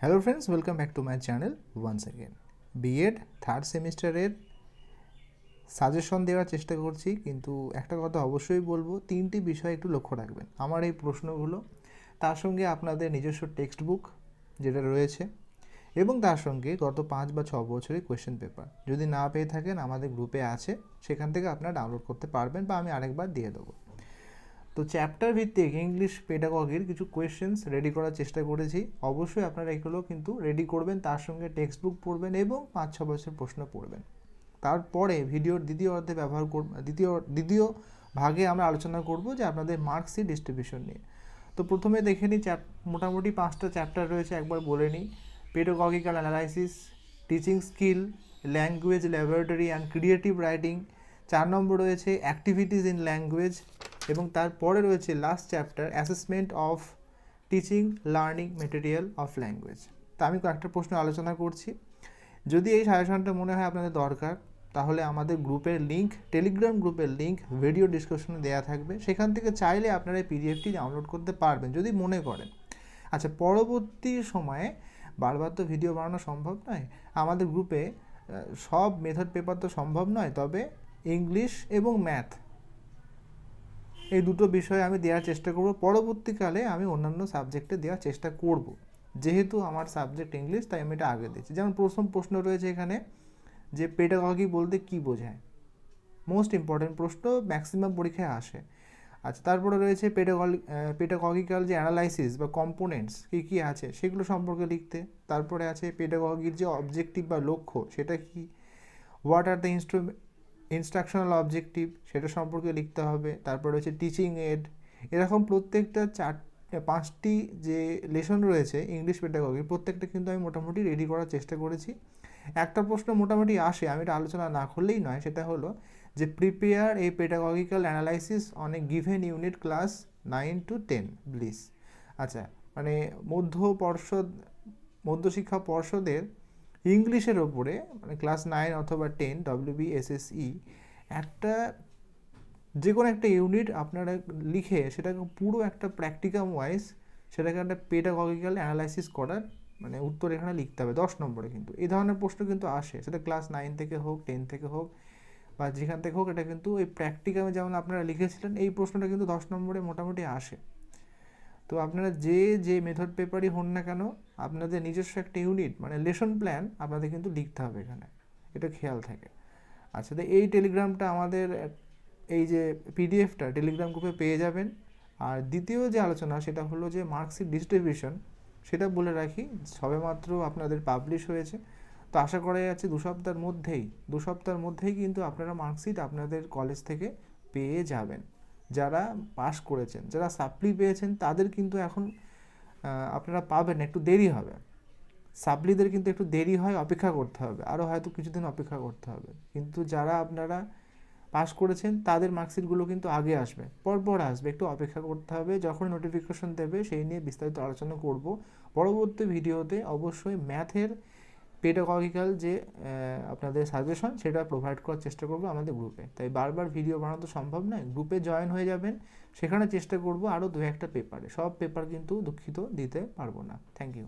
Hello friends, welcome back to my channel once again. BEd third সেমিস্টারের suggestion দেওয়ার চেষ্টা করছি, কিন্তু একটা কথা অবশ্যই বলবো, তিনটি বিষয় একটু লক্ষ্য রাখবেন আমার এই প্রশ্নগুলো, তার সঙ্গে আপনাদের নিজস্ব টেক্সট বুক যেটা রয়েছে, এবং তার সঙ্গে গত 5 বা 6 বছরের কোয়েশ্চেন পেপার যদি না পেয়ে থাকেন আমাদের গ্রুপে আছে, সেখান থেকে আপনারা ডাউনলোড করতে পারবেন বা আমি আরেকবার দিয়ে দেবো। তো চ্যাপ্টার ভিত্তিক ইংলিশ পেডাগগির কিছু কোয়েশ্চেন্স রেডি করার চেষ্টা করেছি। অবশ্যই আপনারা এগুলো কিন্তু রেডি করবেন, তার সঙ্গে টেক্সট বুক পড়বেন এবং 5-6 বছরের প্রশ্ন পড়বেন। তারপরে ভিডিওর দ্বিতীয় অর্ধে দ্বিতীয় ভাগে আমরা আলোচনা করব যে আপনাদের মার্কশিট ডিস্ট্রিবিউশন নিয়ে। তো প্রথমে দেখে নিই, মোটামুটি 5টা চ্যাপ্টার রয়েছে, একবার বলে নিই। Pedagogical analysis, teaching skill, language laboratory and creative writing. 4 number রয়েছে অ্যাক্টিভিটিস ইন ল্যাঙ্গুয়েজ, এবং তারপরে রয়েছে last chapter assessment of teaching learning material of language. তা আমি কয়েকটা প্রশ্ন আলোচনা করছি। যদি এই সাজেশনটা মনে হয় আপনাদের দরকার, তাহলে আমাদের গ্রুপের লিঙ্ক, টেলিগ্রাম গ্রুপের লিঙ্ক ভিডিও ডিসক্রিপশনে দেওয়া থাকবে, সেখান থেকে চাইলে আপনারা এই পিডিএফটি ডাউনলোড করতে পারবেন যদি মনে করেন। আচ্ছা, পরবর্তী সময়ে বারবার তো ভিডিও বানানো সম্ভব নয়, আমাদের গ্রুপে সব মেথড পেপার তো সম্ভব নয়, তবে ইংলিশ এবং ম্যাথ এই দুটো বিষয়ে আমি দেওয়ার চেষ্টা করব। পরবর্তীকালে আমি অন্যান্য সাবজেক্টে দেওয়ার চেষ্টা করব, যেহেতু আমার সাবজেক্ট ইংলিশ, তাই আমি এটা আগে দিচ্ছি। যেমন প্রশ্ন রয়েছে এখানে যে পেডাগগি বলতে কী বোঝায়, মোস্ট ইম্পর্টেন্ট প্রশ্ন, ম্যাক্সিমাম পরীক্ষায় আসে। আচ্ছা, তারপরে রয়েছে পেডাগগিক্যাল যে অ্যানালাইসিস বা কম্পোনেন্টস কী কী আছে সেগুলো সম্পর্কে লিখতে। তারপরে আছে পেডাগগির যে অবজেক্টিভ বা লক্ষ্য সেটা কি, what are the instructional objective সেটা সম্পর্কে লিখতে হবে। তারপরে রয়েছে টিচিং এড। এরকম প্রত্যেকটা 5টি যে লেসন রয়েছে ইংলিশ পেডাগগির, প্রত্যেকটা কিন্তু আমি মোটামুটি রেডি করার চেষ্টা করেছি। একটা প্রশ্ন মোটামুটি আসে, আমি এটা আলোচনা না করলেই নয়, সেটা হলো যে prepare a pedagogical analysis on a given unit class 9 to 10 please. আচ্ছা, মানে মধ্যশিক্ষা পর্ষদের ইংলিশের ওপরে, মানে ক্লাস 9 অথবা 10 WBSSE একটা যে কোনো একটা ইউনিট আপনারা লিখে সেটাকে পুরো একটা প্র্যাকটিকাম ওয়াইজ সেটাকে একটা পেডাগগিক্যাল অ্যানালাইসিস করার মানে উত্তর এখানে লিখতে হবে 10 নম্বরে। কিন্তু এই ধরনের প্রশ্ন কিন্তু আসে, সেটা ক্লাস 9 থেকে হোক, 10 থেকে হোক, বা যেখান থেকে হোক, এটা কিন্তু এই প্র্যাকটিকামে যেমন আপনারা লিখেছিলেন এই প্রশ্নটা কিন্তু 10 নম্বরে মোটামুটি আসে। তো আপনারা যে মেথড পেপারই হন না কেন, আপনাদের নিজস্ব একটা ইউনিট মানে লেসন প্ল্যান আপনাদের কিন্তু লিখতে হবে এখানে, এটা খেয়াল থাকে। আচ্ছা, তো এই টেলিগ্রামটা আমাদের, এই যে পিডিএফটা টেলিগ্রাম গ্রুপে পেয়ে যাবেন। আর দ্বিতীয় যে আলোচনা সেটা হলো যে মার্কশিট ডিস্ট্রিবিউশন, সেটা বলে রাখি সবেমাত্র আপনাদের পাবলিশ হয়েছে। তো আশা করা যাচ্ছে দু সপ্তাহের মধ্যেই কিন্তু আপনারা মার্কশিট আপনাদের কলেজ থেকে পেয়ে যাবেন। যারা পাস করেছেন, যারা সাপ্লি পেয়েছেন, তাদের কিন্তু এখন আপনারা পাবেন, একটু দেরি হবে। সাপ্লিদের কিন্তু একটু দেরি হয়, অপেক্ষা করতে হবে, আরও হয়তো কিছুদিন অপেক্ষা করতে হবে। কিন্তু যারা আপনারা পাস করেছেন তাদের মার্কশিটগুলো কিন্তু আগে আসবে, পরপর আসবে, একটু অপেক্ষা করতে হবে। যখন নোটিফিকেশন দেবে সেই নিয়ে বিস্তারিত আলোচনা করব পরবর্তী ভিডিওতে। অবশ্যই ম্যাথের পেডাগগিক্যাল যে আপনাদের সাজেশন সেটা প্রোভাইড করার চেষ্টা করব আমাদের গ্রুপে। তাই বারবার ভিডিও বানানো তো সম্ভব নয়, গ্রুপে জয়েন হয়ে যাবেন, সেখানে চেষ্টা করব আরও 2-1টা পেপারে, সব পেপার কিন্তু দুঃখিত দিতে পারবো না। Thank you.